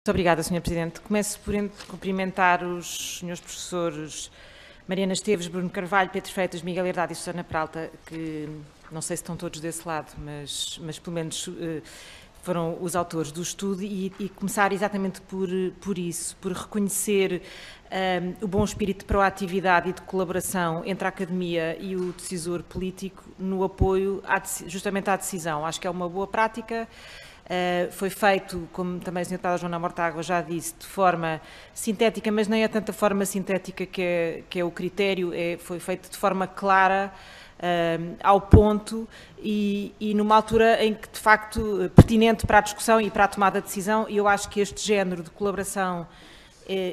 Muito obrigada, Sr. Presidente. Começo por cumprimentar os senhores professores Mariana Esteves, Bruno Carvalho, Pedro Freitas, Miguel Herdade e Susana Peralta, que não sei se estão todos desse lado, mas pelo menos foram os autores do estudo, e começar exatamente por isso, por reconhecer o bom espírito de proatividade e de colaboração entre a academia e o decisor político no apoio justamente à decisão. Acho que é uma boa prática. Foi feito, como também a Sra. Joana Mortágua já disse, de forma sintética, mas nem é tanta forma sintética que é o critério, foi feito de forma clara, ao ponto e numa altura em que, de facto, pertinente para a discussão e para a tomada de decisão, e eu acho que este género de colaboração,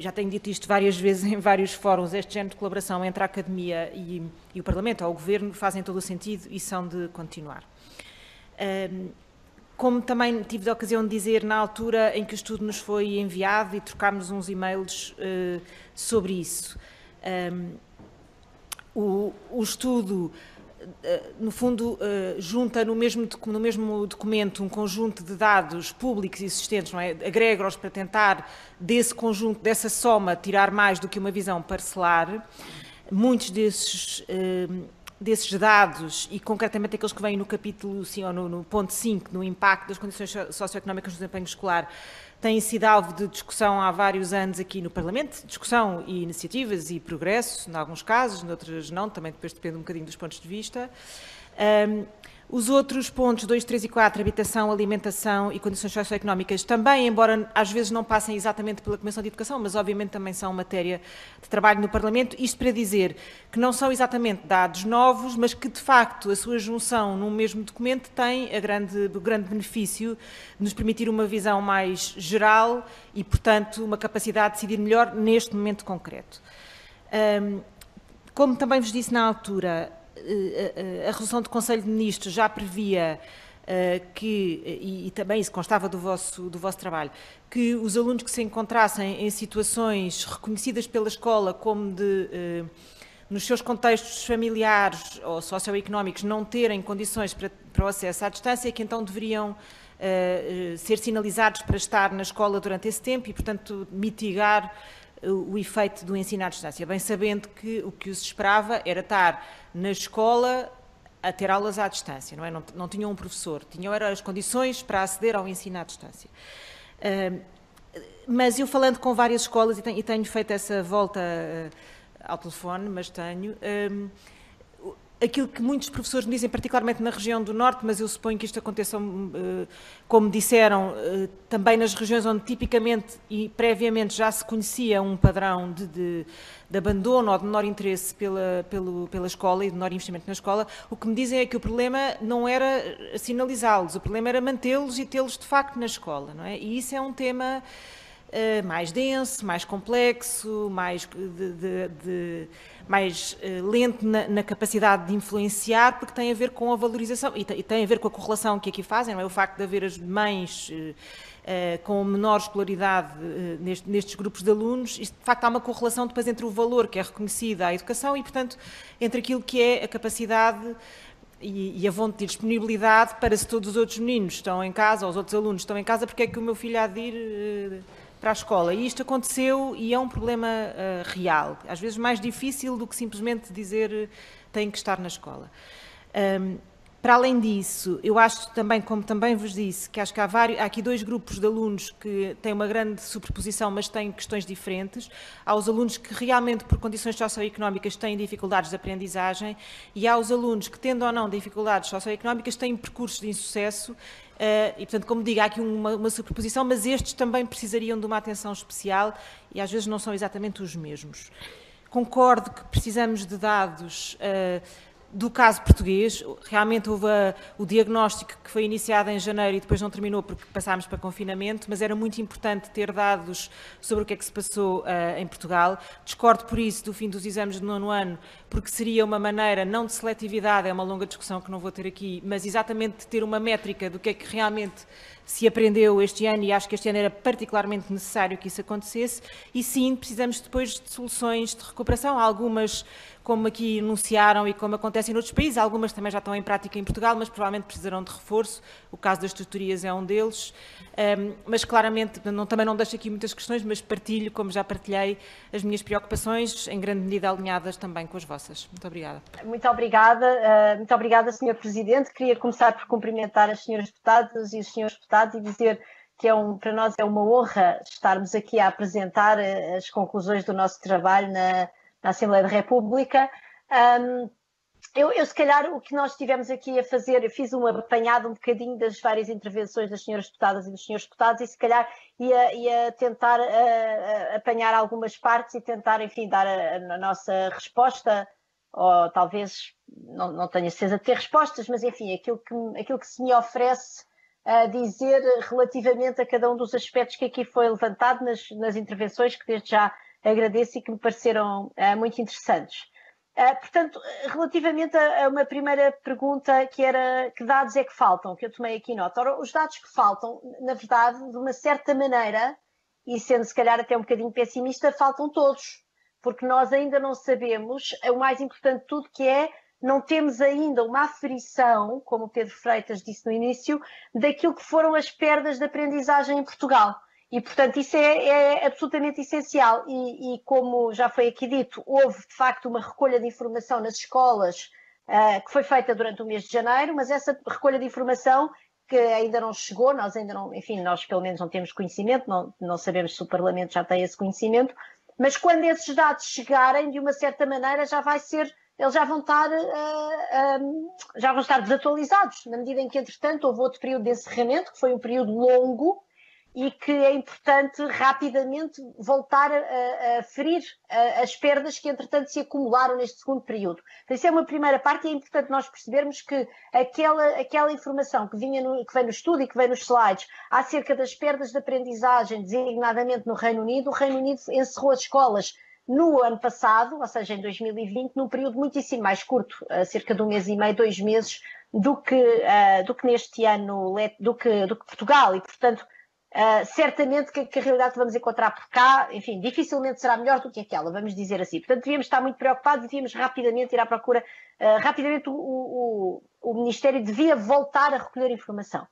já tenho dito isto várias vezes em vários fóruns, este género de colaboração entre a academia e o Parlamento, ou o Governo, fazem todo o sentido e são de continuar. Como também tive a ocasião de dizer na altura em que o estudo nos foi enviado e trocámos uns e-mails sobre isso, o estudo, no fundo, junta no mesmo documento um conjunto de dados públicos existentes, não é? Agrega-os para tentar, desse conjunto, dessa soma, tirar mais do que uma visão parcelar. Muitos desses dados, e concretamente aqueles que vêm no capítulo, ou no ponto 5, no impacto das condições socioeconómicas no desempenho escolar, têm sido alvo de discussão há vários anos aqui no Parlamento, discussão e iniciativas e progresso, em alguns casos, em outros não, também depois depende um bocadinho dos pontos de vista. Os outros pontos, 2, 3 e 4, habitação, alimentação e condições socioeconómicas, também, embora às vezes não passem exatamente pela Comissão de Educação, mas obviamente também são matéria de trabalho no Parlamento, isto para dizer que não são exatamente dados novos, mas que de facto a sua junção num mesmo documento tem o grande benefício de nos permitir uma visão mais geral e, portanto, uma capacidade de decidir melhor neste momento concreto. Como também vos disse na altura, a resolução do Conselho de Ministros já previa e também isso constava do vosso trabalho, que os alunos que se encontrassem em situações reconhecidas pela escola como nos seus contextos familiares ou socioeconómicos, não terem condições para o acesso à distância, que então deveriam ser sinalizados para estar na escola durante esse tempo e, portanto, mitigar o efeito do ensino à distância, bem sabendo que o que se esperava era estar na escola a ter aulas à distância, não é? Não tinham um professor, tinham as condições para aceder ao ensino à distância. Mas eu falando com várias escolas, e tenho feito essa volta ao telefone, mas tenho... aquilo que muitos professores me dizem, particularmente na região do Norte, mas eu suponho que isto aconteça, como disseram, também nas regiões onde tipicamente e previamente já se conhecia um padrão de abandono ou de menor interesse pela escola e de menor investimento na escola, o que me dizem é que o problema não era sinalizá-los, o problema era mantê-los e tê-los de facto na escola, não é? E isso é um tema mais denso, mais complexo, mais lento na capacidade de influenciar, porque tem a ver com a valorização e tem a ver com a correlação que aqui fazem, não é? O facto de haver as mães com menor escolaridade nestes grupos de alunos, isto, de facto há uma correlação depois entre o valor que é reconhecido à educação e, portanto, entre aquilo que é a capacidade e a vontade de disponibilidade para, se todos os outros meninos estão em casa, ou os outros alunos estão em casa, porque é que o meu filho há de ir para a escola. E isto aconteceu e é um problema real, às vezes mais difícil do que simplesmente dizer tem que estar na escola. Para além disso, eu acho também, como também vos disse, que acho que há aqui dois grupos de alunos que têm uma grande superposição, mas têm questões diferentes. Há os alunos que realmente, por condições socioeconómicas, têm dificuldades de aprendizagem e há os alunos que, tendo ou não dificuldades socioeconómicas, têm percursos de insucesso. E, portanto, como digo, há aqui uma superposição, mas estes também precisariam de uma atenção especial e às vezes não são exatamente os mesmos. Concordo que precisamos de dados do caso português. Realmente houve o diagnóstico que foi iniciado em janeiro e depois não terminou porque passámos para confinamento, mas era muito importante ter dados sobre o que é que se passou em Portugal. Discordo por isso do fim dos exames de 9º ano, porque seria uma maneira, não de seletividade, é uma longa discussão que não vou ter aqui, mas exatamente de ter uma métrica do que é que realmente se aprendeu este ano, e acho que este ano era particularmente necessário que isso acontecesse, e sim, precisamos depois de soluções de recuperação, algumas, como aqui anunciaram e como acontece em outros países, algumas também já estão em prática em Portugal, mas provavelmente precisarão de reforço, o caso das tutorias é um deles, mas claramente, também não deixo aqui muitas questões, mas partilho, como já partilhei, as minhas preocupações, em grande medida alinhadas também com as vossas. Muito obrigada. Muito obrigada, Sr. Presidente. Queria começar por cumprimentar as senhoras deputadas e os senhores deputados e dizer que para nós é uma honra estarmos aqui a apresentar as conclusões do nosso trabalho na Assembleia da República. Eu, se calhar, o que nós estivemos aqui a fazer, eu fiz um apanhado um bocadinho das várias intervenções das senhoras deputadas e dos senhores deputados e, se calhar, ia tentar apanhar algumas partes e tentar, enfim, dar a nossa resposta, ou talvez não tenha certeza de ter respostas, mas, enfim, aquilo que se me oferece a dizer relativamente a cada um dos aspectos que aqui foi levantado nas intervenções, que desde já agradeço e que me pareceram muito interessantes. Portanto, relativamente a uma primeira pergunta que era que dados é que faltam, que eu tomei aqui nota. Ora, os dados que faltam, na verdade, de uma certa maneira, e sendo se calhar até um bocadinho pessimista, faltam todos, porque nós ainda não sabemos, o mais importante de tudo, que é não temos ainda uma aferição, como o Pedro Freitas disse no início, daquilo que foram as perdas de aprendizagem em Portugal. E, portanto, isso é absolutamente essencial. E como já foi aqui dito, houve, de facto, uma recolha de informação nas escolas que foi feita durante o mês de janeiro, mas essa recolha de informação que ainda não chegou, nós ainda não, enfim, nós pelo menos não temos conhecimento, não sabemos se o Parlamento já tem esse conhecimento, mas quando esses dados chegarem, de uma certa maneira, eles já vão estar desatualizados, na medida em que, entretanto, houve outro período de encerramento, que foi um período longo, e que é importante rapidamente voltar a ferir as perdas que, entretanto, se acumularam neste segundo período. Então, isso é uma primeira parte e é importante nós percebermos que aquela informação que vem no estudo e que vem nos slides acerca das perdas de aprendizagem, designadamente no Reino Unido, o Reino Unido encerrou as escolas no ano passado, ou seja, em 2020, num período muitíssimo mais curto, cerca de 1 mês e meio, 2 meses, do que neste ano, do que Portugal, e, portanto, certamente que a realidade que vamos encontrar por cá, enfim, dificilmente será melhor do que aquela, vamos dizer assim. Portanto, devíamos estar muito preocupados e devíamos rapidamente ir à procura, rapidamente o Ministério devia voltar a recolher informação.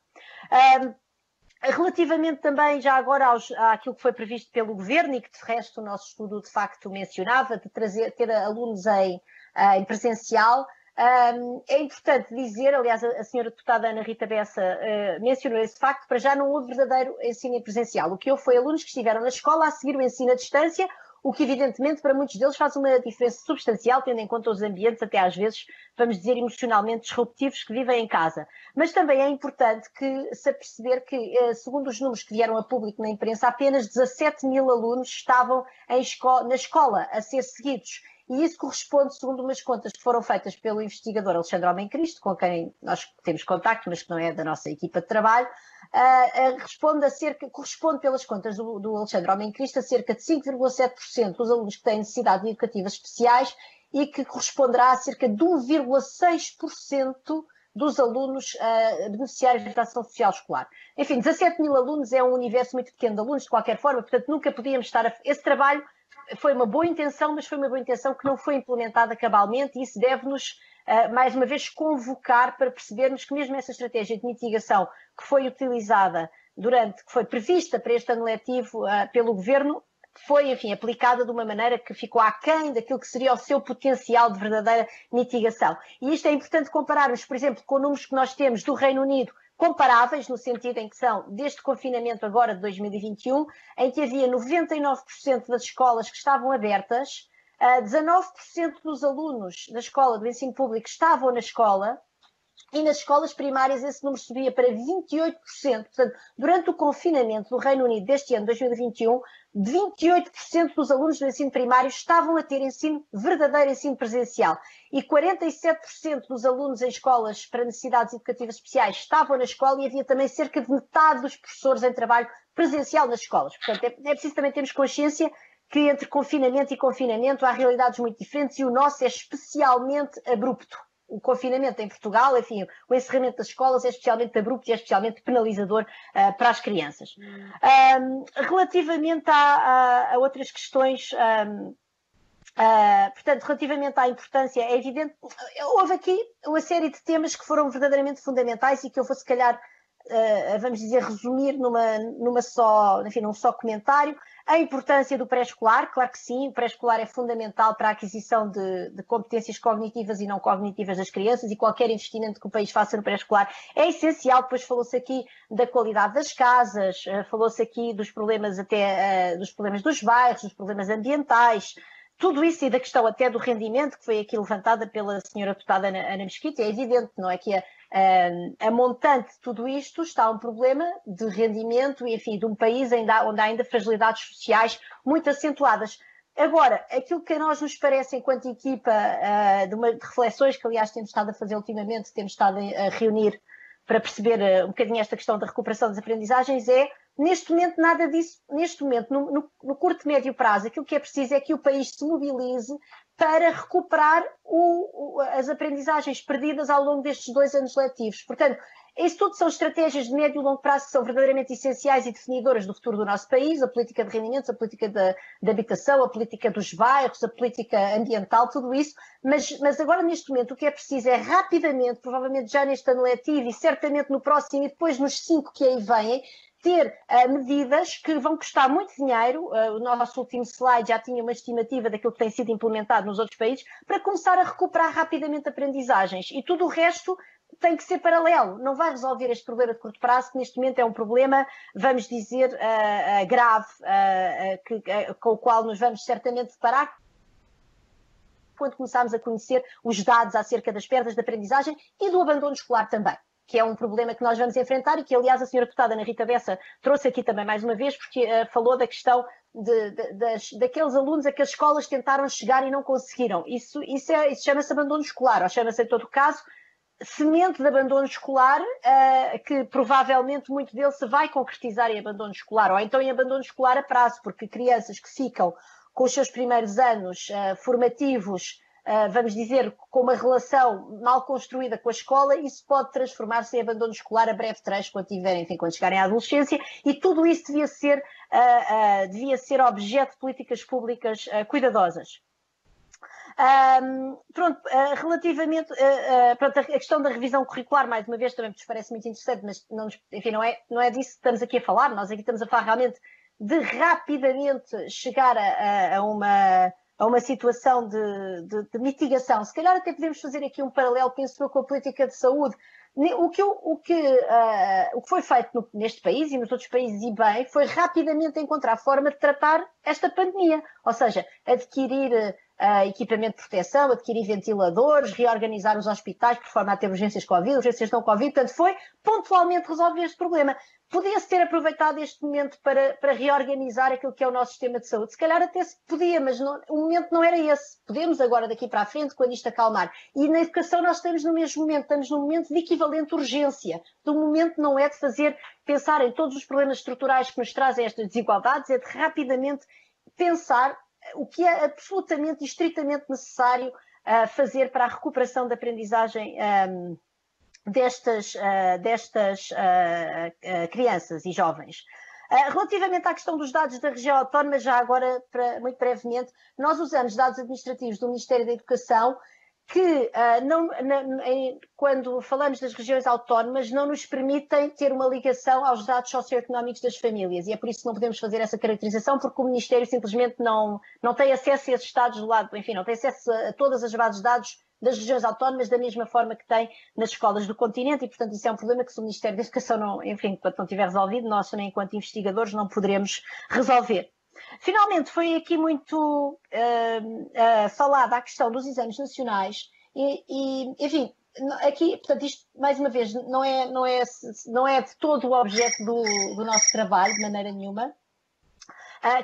Relativamente também, já agora, àquilo que foi previsto pelo Governo e que, de resto, o nosso estudo, de facto, mencionava, de ter alunos em presencial, é importante dizer, aliás, a senhora deputada Ana Rita Bessa mencionou esse facto, para já não houve verdadeiro ensino em presencial. O que houve foi alunos que estiveram na escola a seguir o ensino à distância, o que evidentemente para muitos deles faz uma diferença substancial, tendo em conta os ambientes, até às vezes, vamos dizer, emocionalmente disruptivos que vivem em casa. Mas também é importante se perceber que, segundo os números que vieram a público na imprensa, apenas 17 mil alunos estavam na escola a ser seguidos. E isso corresponde, segundo umas contas que foram feitas pelo investigador Alexandre Homem Cristo, com quem nós temos contacto, mas que não é da nossa equipa de trabalho, corresponde pelas contas do Alexandre Homem Cristo a cerca de 5,7% dos alunos que têm necessidades educativas especiais e que corresponderá a cerca de 1,6% dos alunos beneficiários da ação social escolar. Enfim, 17 mil alunos é um universo muito pequeno de alunos, de qualquer forma, portanto nunca podíamos esse trabalho foi uma boa intenção, mas foi uma boa intenção que não foi implementada cabalmente e isso deve-nos, mais uma vez, convocar para percebermos que mesmo essa estratégia de mitigação que foi utilizada que foi prevista para este ano letivo pelo Governo, foi, enfim, aplicada de uma maneira que ficou aquém daquilo que seria o seu potencial de verdadeira mitigação. E isto é importante compararmos, por exemplo, com números que nós temos do Reino Unido, comparáveis, no sentido em que são deste confinamento agora de 2021, em que havia 99% das escolas que estavam abertas, 19% dos alunos da escola do ensino público estavam na escola, e nas escolas primárias esse número subia para 28%. Portanto, durante o confinamento do Reino Unido deste ano, 2021, 28% dos alunos do ensino primário estavam a ter verdadeiro ensino presencial. E 47% dos alunos em escolas para necessidades educativas especiais estavam na escola e havia também cerca de metade dos professores em trabalho presencial nas escolas. Portanto, é preciso também termos consciência que entre confinamento e confinamento há realidades muito diferentes e o nosso é especialmente abrupto. o confinamento em Portugal, enfim, o encerramento das escolas é especialmente abrupto e é especialmente penalizador para as crianças. Relativamente a outras questões, portanto, relativamente à importância, é evidente, houve aqui uma série de temas que foram verdadeiramente fundamentais e que eu vou, se calhar, vamos dizer, resumir num só comentário. A importância do pré-escolar, claro que sim, o pré-escolar é fundamental para a aquisição de competências cognitivas e não cognitivas das crianças, e qualquer investimento que o país faça no pré-escolar é essencial. Depois falou-se aqui da qualidade das casas, falou-se aqui dos problemas dos problemas dos bairros, dos problemas ambientais, tudo isso, e da questão até do rendimento, que foi aqui levantada pela senhora deputada Ana Mesquita. É evidente, não é, que a montante de tudo isto está um problema de rendimento, e, enfim, de um país onde há ainda fragilidades sociais muito acentuadas. Agora, aquilo que a nós nos parece, enquanto equipa, de reflexões que, aliás, temos estado a fazer ultimamente, temos estado a reunir para perceber um bocadinho esta questão da recuperação das aprendizagens, neste momento, nada disso. Neste momento, no curto e médio prazo, aquilo que é preciso é que o país se mobilize para recuperar as aprendizagens perdidas ao longo destes 2 anos letivos. Portanto, isso tudo são estratégias de médio e longo prazo que são verdadeiramente essenciais e definidoras do futuro do nosso país: a política de rendimentos, a política de habitação, a política dos bairros, a política ambiental, tudo isso. Mas agora, neste momento, o que é preciso é rapidamente, provavelmente já neste ano letivo e certamente no próximo e depois nos 5 que aí vêm, ter medidas que vão custar muito dinheiro. O nosso último slide já tinha uma estimativa daquilo que tem sido implementado nos outros países, para começar a recuperar rapidamente aprendizagens. E tudo o resto tem que ser paralelo. Não vai resolver este problema de curto prazo, que neste momento é um problema, vamos dizer, grave, com o qual nos vamos certamente deparar quando começarmos a conhecer os dados acerca das perdas de aprendizagem e do abandono escolar também, que é um problema que nós vamos enfrentar e que, aliás, a senhora deputada Ana Rita Bessa trouxe aqui também mais uma vez, porque falou da questão daqueles alunos a que as escolas tentaram chegar e não conseguiram. Isso chama-se abandono escolar, ou chama-se, em todo o caso, semente de abandono escolar, que provavelmente muito dele se vai concretizar em abandono escolar, ou então em abandono escolar a prazo, porque crianças que ficam com os seus primeiros anos formativos, vamos dizer, com uma relação mal construída com a escola, isso pode transformar-se em abandono escolar a breve trecho, quando chegarem à adolescência, e tudo isso devia ser objeto de políticas públicas cuidadosas. Relativamente a questão da revisão curricular, mais uma vez, também nos parece muito interessante, mas enfim, não é disso que estamos aqui a falar. Nós aqui estamos a falar realmente de rapidamente chegar a uma situação de mitigação. Se calhar até podemos fazer aqui um paralelo, penso eu, com a política de saúde. O que foi feito neste país e nos outros países, e bem, foi rapidamente encontrar forma de tratar esta pandemia. Ou seja, adquirir equipamento de proteção, adquirir ventiladores, reorganizar os hospitais por forma a ter urgências Covid, urgências não Covid. Portanto, foi pontualmente resolver este problema. Podia-se ter aproveitado este momento para reorganizar aquilo que é o nosso sistema de saúde. Se calhar até se podia, mas o momento não era esse. Podemos agora, daqui para a frente, quando isto acalmar. E na educação nós estamos no mesmo momento, estamos num momento de equivalente urgência. O momento não é de pensar em todos os problemas estruturais que nos trazem estas desigualdades, é de rapidamente pensar o que é absolutamente e estritamente necessário fazer para a recuperação da aprendizagem destas crianças e jovens. Relativamente à questão dos dados da região autónoma, já agora, muito brevemente, nós usamos dados administrativos do Ministério da Educação que, quando falamos das regiões autónomas, não nos permitem ter uma ligação aos dados socioeconómicos das famílias, e é por isso que não podemos fazer essa caracterização, porque o Ministério simplesmente não tem acesso a esses dados do lado, enfim, não tem acesso a todas as bases de dados das regiões autónomas da mesma forma que tem nas escolas do continente, e portanto isso é um problema que, se o Ministério da Educação enquanto não tiver resolvido, nós, nem enquanto investigadores, não poderemos resolver. Finalmente, foi aqui muito falada a questão dos exames nacionais e, enfim, aqui, portanto, isto, mais uma vez, não é de todo o objeto do nosso trabalho, de maneira nenhuma.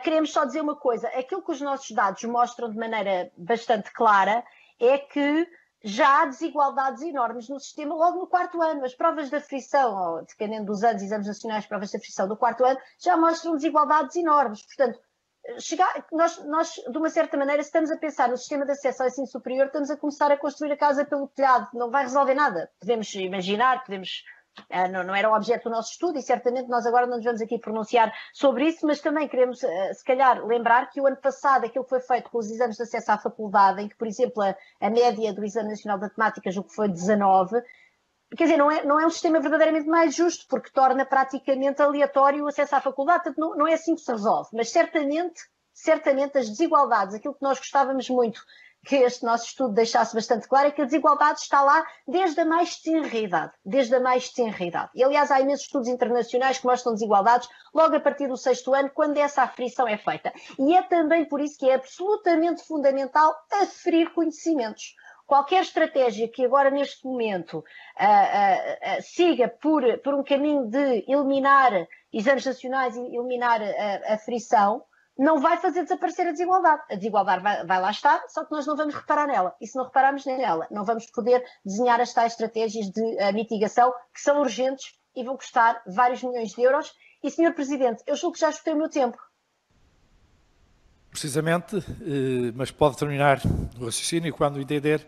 Queremos só dizer uma coisa: aquilo que os nossos dados mostram de maneira bastante clara é que já há desigualdades enormes no sistema logo no 4º ano. As provas de aferição, ou dependendo dos anos, exames nacionais, provas de aferição do 4º ano, já mostram desigualdades enormes. Portanto, nós, de uma certa maneira, se estamos a pensar no sistema de acesso ao ensino superior, estamos a começar a construir a casa pelo telhado, não vai resolver nada. Podemos imaginar, não era o objeto do nosso estudo e certamente nós agora não nos vamos aqui pronunciar sobre isso, mas também queremos, se calhar, lembrar que o ano passado aquilo que foi feito com os exames de acesso à faculdade, em que, por exemplo, a média do Exame Nacional de Matemática, julgo que foi 19, quer dizer, não é um sistema verdadeiramente mais justo, porque torna praticamente aleatório o acesso à faculdade, portanto não é assim que se resolve, mas certamente as desigualdades, aquilo que nós gostávamos muito que este nosso estudo deixasse bastante claro, é que a desigualdade está lá desde a mais tenra idade, E, aliás, há imensos estudos internacionais que mostram desigualdades logo a partir do 6º ano, quando essa aferição é feita. E é também por isso que é absolutamente fundamental aferir conhecimentos. Qualquer estratégia que agora, neste momento, siga por um caminho de eliminar exames nacionais e eliminar a aferição, não vai fazer desaparecer a desigualdade. A desigualdade vai lá estar, só que nós não vamos reparar nela. E se não repararmos nela, não vamos poder desenhar as tais estratégias de mitigação, que são urgentes e vão custar vários milhões de euros. E, Sr. Presidente, eu julgo que já esgotei o meu tempo. Precisamente, mas pode terminar o raciocínio quando entender.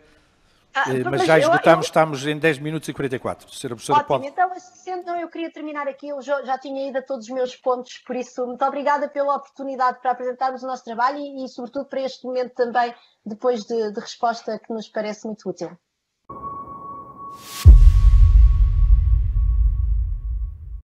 Mas já esgotamos, estamos em 10 minutos e 44. Sra. Professora, ótimo, pode... então eu queria terminar aqui, eu já tinha ido a todos os meus pontos, por isso muito obrigada pela oportunidade para apresentarmos o nosso trabalho e sobretudo para este momento também, depois de resposta que nos parece muito útil.